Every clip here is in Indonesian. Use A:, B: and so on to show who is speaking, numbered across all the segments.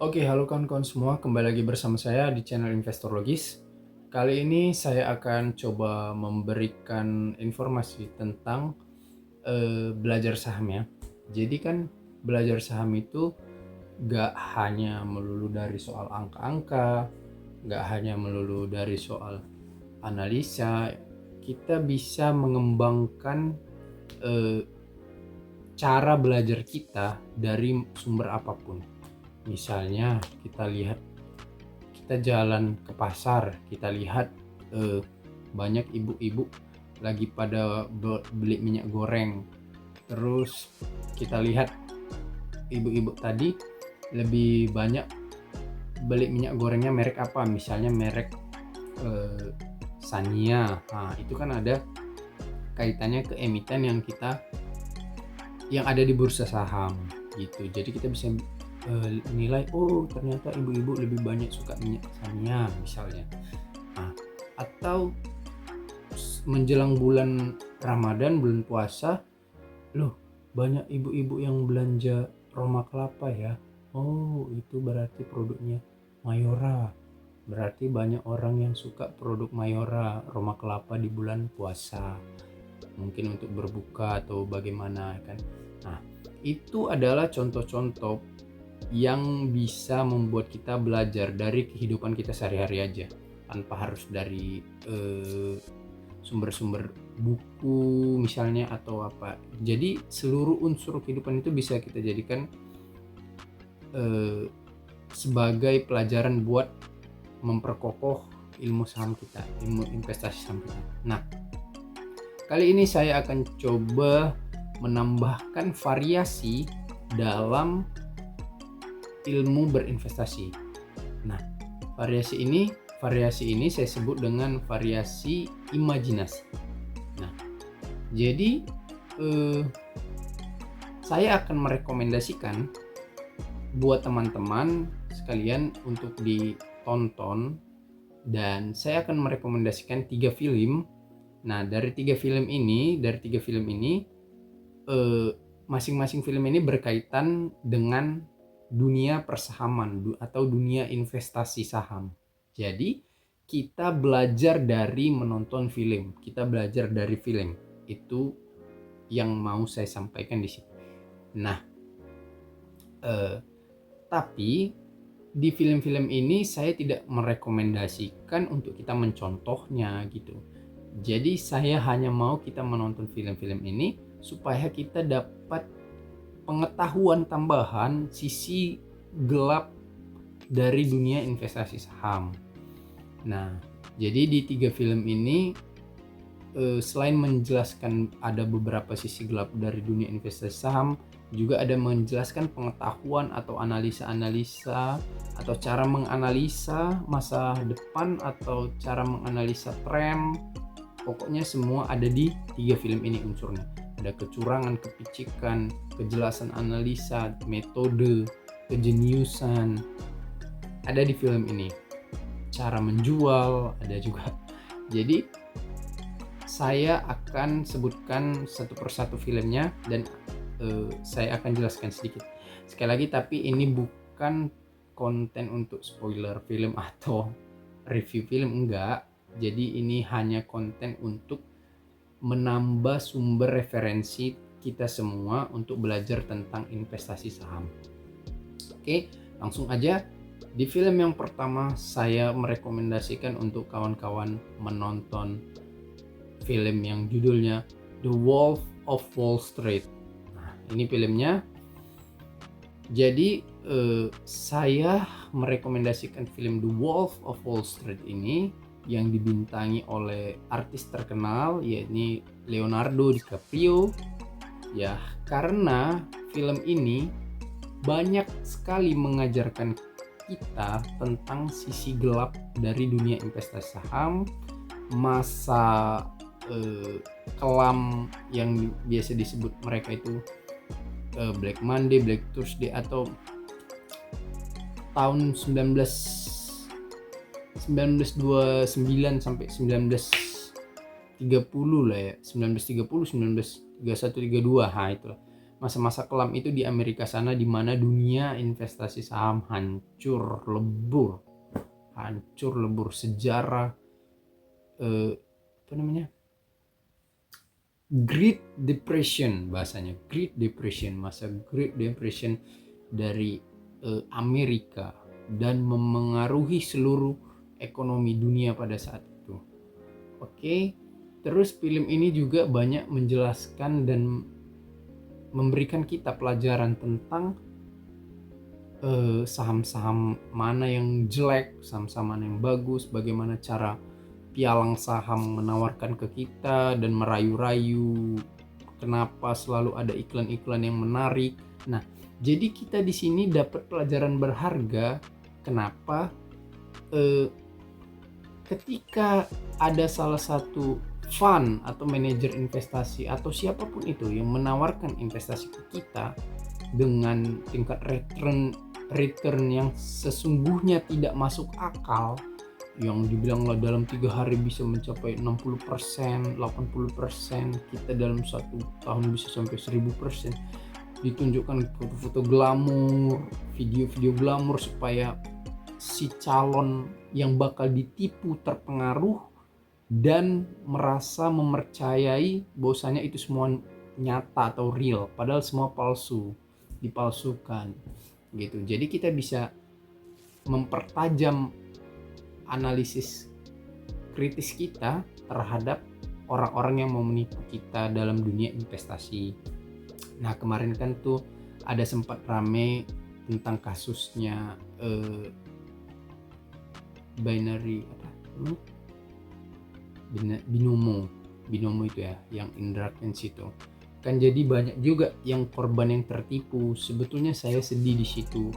A: Oke, halo kawan-kawan semua, kembali lagi bersama saya di channel Investor Logis. Kali ini saya akan coba memberikan informasi tentang belajar saham ya. Jadi kan belajar saham itu gak hanya melulu dari soal angka-angka, gak hanya melulu dari soal analisa. Kita bisa mengembangkan eh, cara belajar kita dari sumber apapun. Misalnya kita jalan ke pasar, kita lihat banyak ibu-ibu lagi pada beli minyak goreng. Terus kita lihat ibu-ibu tadi lebih banyak beli minyak gorengnya merek apa, misalnya merek Sania. Nah, itu kan ada kaitannya ke emiten yang ada di bursa saham gitu. Jadi kita bisa nilai, oh ternyata ibu-ibu lebih banyak suka minyak Sania misalnya. Nah, atau menjelang bulan Ramadan, bulan puasa, loh banyak ibu-ibu yang belanja Roma kelapa ya. Oh, itu berarti produknya Mayora. Berarti banyak orang yang suka produk Mayora, Roma kelapa di bulan puasa. Mungkin untuk berbuka atau bagaimana kan. Nah, itu adalah contoh-contoh yang bisa membuat kita belajar dari kehidupan kita sehari-hari aja, tanpa harus dari sumber-sumber buku misalnya atau apa. Jadi seluruh unsur kehidupan itu bisa kita jadikan sebagai pelajaran buat memperkokoh ilmu saham kita, ilmu investasi saham kita. Nah, kali ini saya akan coba menambahkan variasi dalam ilmu berinvestasi. Nah, variasi ini saya sebut dengan variasi imajinasi. Nah, jadi saya akan merekomendasikan buat teman-teman sekalian untuk ditonton, dan saya akan merekomendasikan 3 film. Nah, dari tiga film ini masing-masing film ini berkaitan dengan dunia persahaman atau dunia investasi saham. Jadi kita belajar dari menonton film, kita belajar dari film. Itu yang mau saya sampaikan di sini. Nah, tapi di film-film ini saya tidak merekomendasikan untuk kita mencontohnya gitu. Jadi saya hanya mau kita menonton film-film ini supaya kita dapat pengetahuan tambahan sisi gelap dari dunia investasi saham. Nah, jadi di 3 film ini selain menjelaskan ada beberapa sisi gelap dari dunia investasi saham, juga ada menjelaskan pengetahuan atau analisa-analisa atau cara menganalisa masa depan atau cara menganalisa tren. Pokoknya semua ada di 3 film ini unsurnya. Ada kecurangan, kepicikan, kejelasan analisa, metode, kejeniusan, ada di film ini. Cara menjual ada juga. Jadi saya akan sebutkan satu persatu filmnya dan saya akan jelaskan sedikit. Sekali lagi, tapi ini bukan konten untuk spoiler film atau review film, enggak. Jadi ini hanya konten untuk menambah sumber referensi kita semua untuk belajar tentang investasi saham. Oke, langsung aja. Di film yang pertama saya merekomendasikan untuk kawan-kawan menonton film yang judulnya The Wolf of Wall Street. Nah, ini filmnya. Jadi saya merekomendasikan film The Wolf of Wall Street ini yang dibintangi oleh artis terkenal yakni Leonardo DiCaprio ya, karena film ini banyak sekali mengajarkan kita tentang sisi gelap dari dunia investasi saham, masa kelam yang biasa disebut mereka itu Black Monday, Black Thursday, atau tahun 1929 sampai 1930 lah ya, 1930, 1931, 32, nah itulah masa-masa kelam itu di Amerika sana, di mana dunia investasi saham hancur lebur sejarah apa namanya, Great Depression, bahasanya Great Depression, masa Great Depression dari Amerika, dan memengaruhi seluruh ekonomi dunia pada saat itu. Oke, terus film ini juga banyak menjelaskan dan memberikan kita pelajaran tentang saham-saham mana yang jelek, saham-saham mana yang bagus, bagaimana cara pialang saham menawarkan ke kita dan merayu-rayu, kenapa selalu ada iklan-iklan yang menarik. Nah, jadi kita di sini dapat pelajaran berharga kenapa ketika ada salah satu fund atau manajer investasi atau siapapun itu yang menawarkan investasi ke kita dengan tingkat return yang sesungguhnya tidak masuk akal, yang dibilang lah dalam 3 hari bisa mencapai 60%, 80%, kita dalam 1 tahun bisa sampai 1000%, ditunjukkan foto-foto glamor, video-video glamor supaya si calon yang bakal ditipu terpengaruh dan merasa mempercayai bahwasanya itu semua nyata atau real, padahal semua palsu, dipalsukan gitu. Jadi kita bisa mempertajam analisis kritis kita terhadap orang-orang yang mau menipu kita dalam dunia investasi. Nah, kemarin kan tuh ada sempat rame tentang kasusnya binary apa? Binomo itu ya, yang Indra Kents itu. Kan jadi banyak juga yang korban yang tertipu. Sebetulnya saya sedih di situ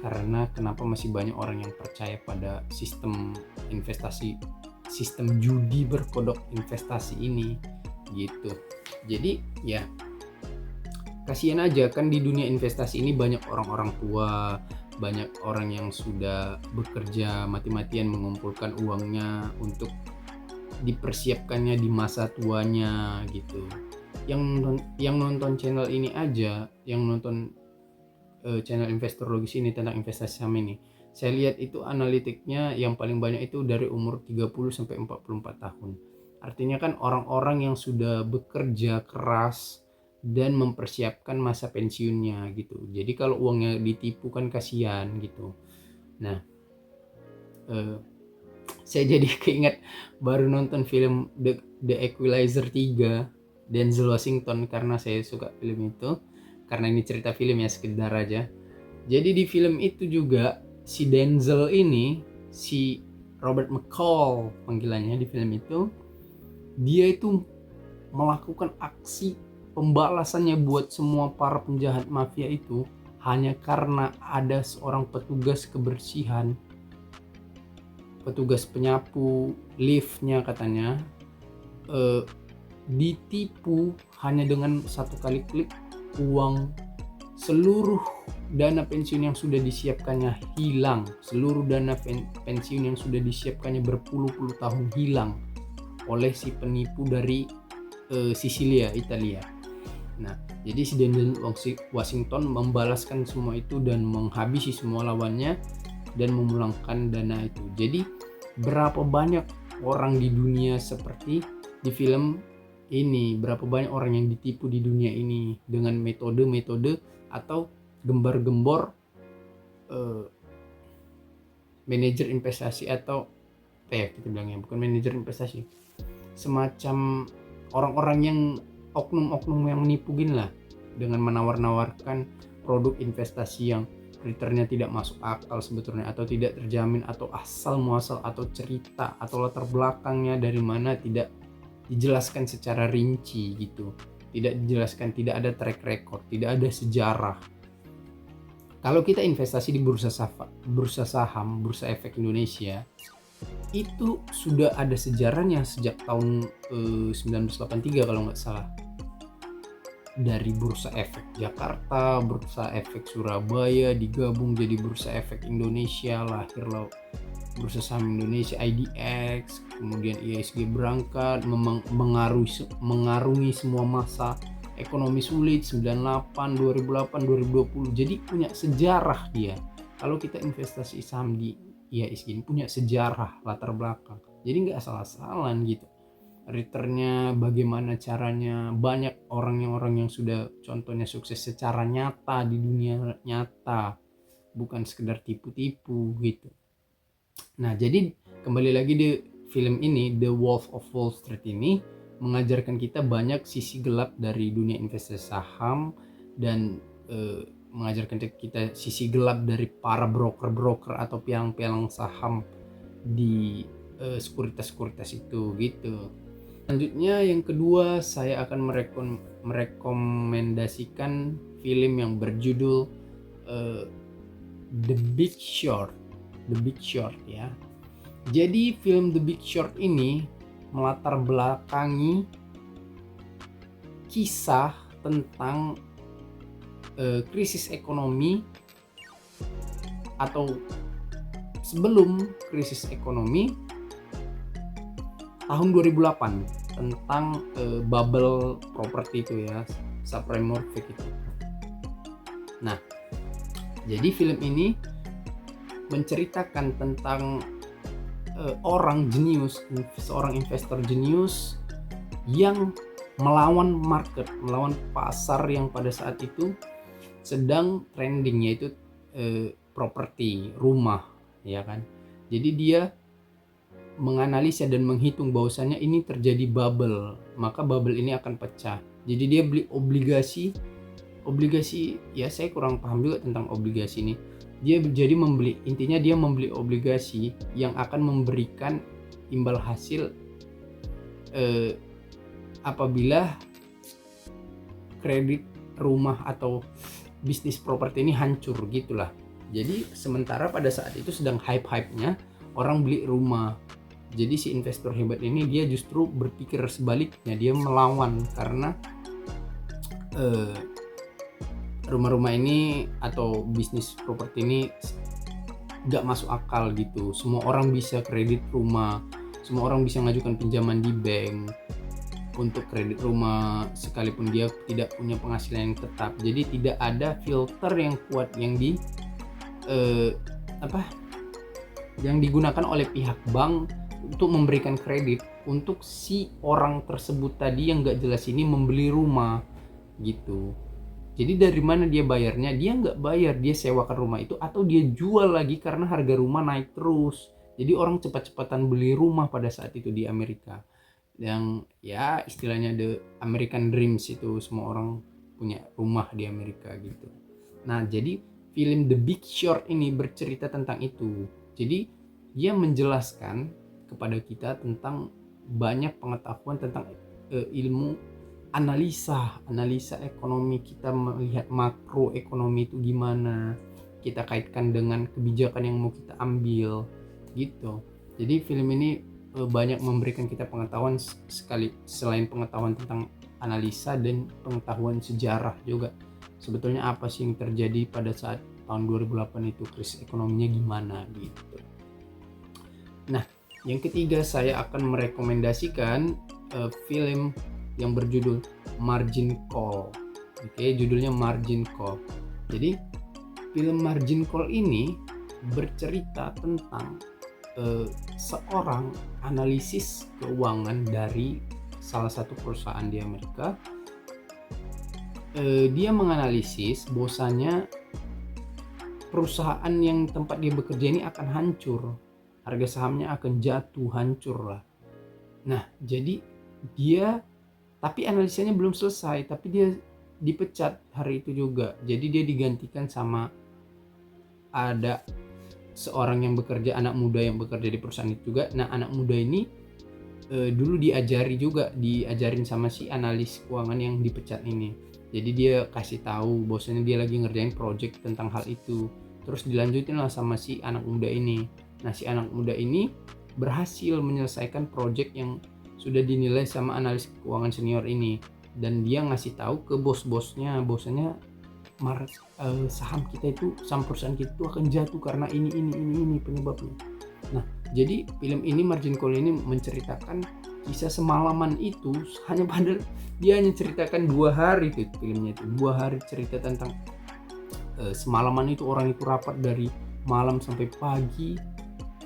A: karena kenapa masih banyak orang yang percaya pada sistem investasi, sistem judi berkodok investasi ini gitu. Jadi ya kasihan aja kan, di dunia investasi ini banyak orang-orang tua, banyak orang yang sudah bekerja mati-matian mengumpulkan uangnya untuk dipersiapkannya di masa tuanya gitu. Yang nonton channel ini aja, yang nonton channel Investorlogis ini tentang investasi saham ini, saya lihat itu analitiknya yang paling banyak itu dari umur 30 sampai 44 tahun. Artinya kan orang-orang yang sudah bekerja keras dan mempersiapkan masa pensiunnya gitu. Jadi kalau uangnya ditipu kan kasihan gitu. Nah, saya jadi keinget baru nonton film The Equalizer 3 Denzel Washington, karena saya suka film itu, karena ini cerita film ya, sekedar aja. Jadi di film itu juga si Denzel ini, si Robert McCall panggilannya di film itu, dia itu melakukan aksi pembalasannya buat semua para penjahat mafia itu hanya karena ada seorang petugas kebersihan, petugas penyapu liftnya katanya, ditipu hanya dengan satu kali klik, uang seluruh dana pensiun yang sudah disiapkannya hilang, seluruh dana pensiun yang sudah disiapkannya berpuluh-puluh tahun hilang oleh si penipu dari Sisilia, Italia. Nah, jadi si Denzel Washington membalaskan semua itu dan menghabisi semua lawannya dan memulangkan dana itu. Jadi berapa banyak orang di dunia seperti di film ini, berapa banyak orang yang ditipu di dunia ini dengan metode-metode atau gembar-gembor manajer investasi, atau kita bilangnya bukan manajer investasi, semacam orang-orang yang oknum-oknum yang menipu gini lah, dengan menawar-nawarkan produk investasi yang returnnya tidak masuk akal sebetulnya, atau tidak terjamin, atau asal muasal atau cerita atau latar belakangnya dari mana tidak dijelaskan secara rinci gitu, tidak dijelaskan, tidak ada track record, tidak ada sejarah. Kalau kita investasi di bursa saham, Bursa Efek Indonesia, itu sudah ada sejarahnya sejak tahun 1983 kalau nggak salah. Dari Bursa Efek Jakarta, Bursa Efek Surabaya digabung jadi Bursa Efek Indonesia, lahirlah Bursa Saham Indonesia IDX, kemudian ISG berangkat mengarungi semua masa ekonomi sulit 98, 2008, 2020. Jadi punya sejarah dia. Kalau kita investasi saham di IHSG ini punya sejarah latar belakang. Jadi nggak asal-asalan gitu. Returnnya bagaimana caranya, banyak orang yang sudah contohnya sukses secara nyata di dunia nyata, bukan sekedar tipu-tipu gitu. Nah, jadi kembali lagi di film ini, The Wolf of Wall Street ini mengajarkan kita banyak sisi gelap dari dunia investasi saham dan mengajarkan kita sisi gelap dari para broker-broker atau pialang-pialang saham di sekuritas-sekuritas itu gitu. Selanjutnya yang kedua, saya akan merekomendasikan film yang berjudul The Big Short. The Big Short ya. Jadi film The Big Short ini melatar belakangi kisah tentang krisis ekonomi atau sebelum krisis ekonomi tahun 2008 tentang bubble properti itu ya, subprime mortgage itu. Nah, jadi film ini menceritakan tentang orang jenius, seorang investor jenius yang melawan market, melawan pasar yang pada saat itu sedang trending, yaitu properti, rumah, ya kan. Jadi dia menganalisa dan menghitung bahwasannya ini terjadi bubble, maka bubble ini akan pecah. Jadi dia beli obligasi ya, saya kurang paham juga tentang obligasi ini. Dia membeli obligasi yang akan memberikan imbal hasil apabila kredit rumah atau bisnis properti ini hancur gitulah. Jadi sementara pada saat itu sedang hype-hypenya orang beli rumah. Jadi si investor hebat ini dia justru berpikir sebaliknya, dia melawan karena rumah-rumah ini atau bisnis properti ini gak masuk akal gitu. Semua orang bisa kredit rumah, semua orang bisa ngajukan pinjaman di bank untuk kredit rumah sekalipun dia tidak punya penghasilan yang tetap. Jadi tidak ada filter yang kuat yang digunakan oleh pihak bank untuk memberikan kredit untuk si orang tersebut tadi yang gak jelas ini membeli rumah gitu. Jadi dari mana dia bayarnya? Dia nggak bayar, dia sewakan rumah itu atau dia jual lagi karena harga rumah naik terus. Jadi orang cepat-cepatan beli rumah pada saat itu di Amerika. Yang ya istilahnya the American Dreams itu, semua orang punya rumah di Amerika gitu. Nah, jadi film The Big Short ini bercerita tentang itu. Jadi dia menjelaskan kepada kita tentang banyak pengetahuan tentang ilmu analisa ekonomi. Kita melihat makro ekonomi itu gimana, kita kaitkan dengan kebijakan yang mau kita ambil gitu. Jadi film ini banyak memberikan kita pengetahuan sekali, selain pengetahuan tentang analisa dan pengetahuan sejarah juga. Sebetulnya apa sih yang terjadi pada saat tahun 2008 itu, krisis ekonominya gimana gitu. Nah, yang ketiga saya akan merekomendasikan film yang berjudul Margin Call. Oke, judulnya Margin Call. Jadi film Margin Call ini bercerita tentang seorang analisis keuangan dari salah satu perusahaan di Amerika. Dia menganalisis bahwasanya perusahaan yang tempat dia bekerja ini akan hancur, harga sahamnya akan jatuh, hancur lah. Nah, jadi tapi analisanya belum selesai, tapi dia dipecat hari itu juga. Jadi dia digantikan sama ada seorang yang bekerja, anak muda yang bekerja di perusahaan itu juga. Nah, anak muda ini dulu diajarin sama si analis keuangan yang dipecat ini. Jadi dia kasih tahu bahwasanya dia lagi ngerjain project tentang hal itu. Terus dilanjutin lah sama si anak muda ini. Nah, si anak muda ini berhasil menyelesaikan project yang sudah dinilai sama analis keuangan senior ini, dan dia ngasih tahu ke bos-bosnya bahwasanya saham kita itu, saham perusahaan kita itu akan jatuh karena ini penyebabnya. Nah, jadi film ini Margin Call ini menceritakan kisah semalaman itu hanya padahal dia hanya ceritakan 2 hari itu filmnya itu 2 hari cerita tentang semalaman itu orang itu rapat dari malam sampai pagi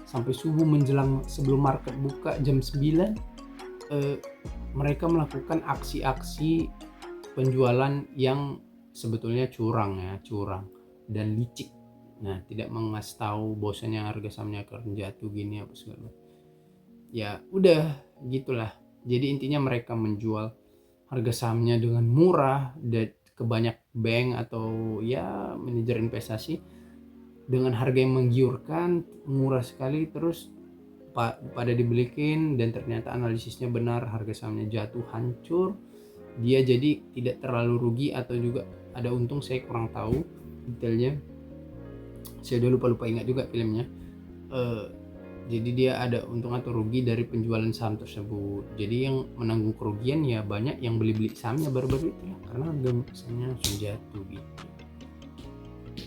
A: sampai subuh menjelang sebelum market buka jam 9 mereka melakukan aksi-aksi penjualan yang sebetulnya curang dan licik. Nah, tidak mengasih tahu bahwasanya harga sahamnya akan jatuh gini apa segala. Ya, udah gitulah. Jadi intinya mereka menjual harga sahamnya dengan murah dan ke banyak bank atau ya manajer investasi dengan harga yang menggiurkan, murah sekali, terus pada dibelikin dan ternyata analisisnya benar, harga sahamnya jatuh hancur, dia jadi tidak terlalu rugi atau juga ada untung, saya kurang tahu detailnya, saya udah lupa ingat juga filmnya. Jadi dia ada untung atau rugi dari penjualan saham tersebut. Jadi yang menanggung kerugian ya banyak yang beli sahamnya baru-baru itu ya, karena harga sahamnya langsung jatuh gitu.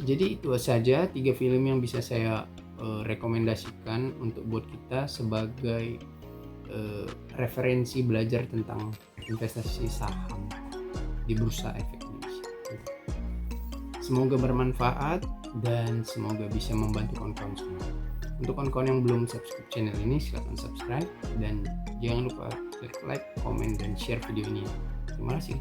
A: Jadi itu saja 3 film yang bisa saya rekomendasikan untuk buat kita sebagai referensi belajar tentang investasi saham di Bursa Efek Indonesia. Semoga bermanfaat dan semoga bisa membantu kawan-kawan semua. Untuk kawan-kawan yang belum subscribe channel ini, silakan subscribe dan jangan lupa klik like, komen, dan share video ini. Terima kasih.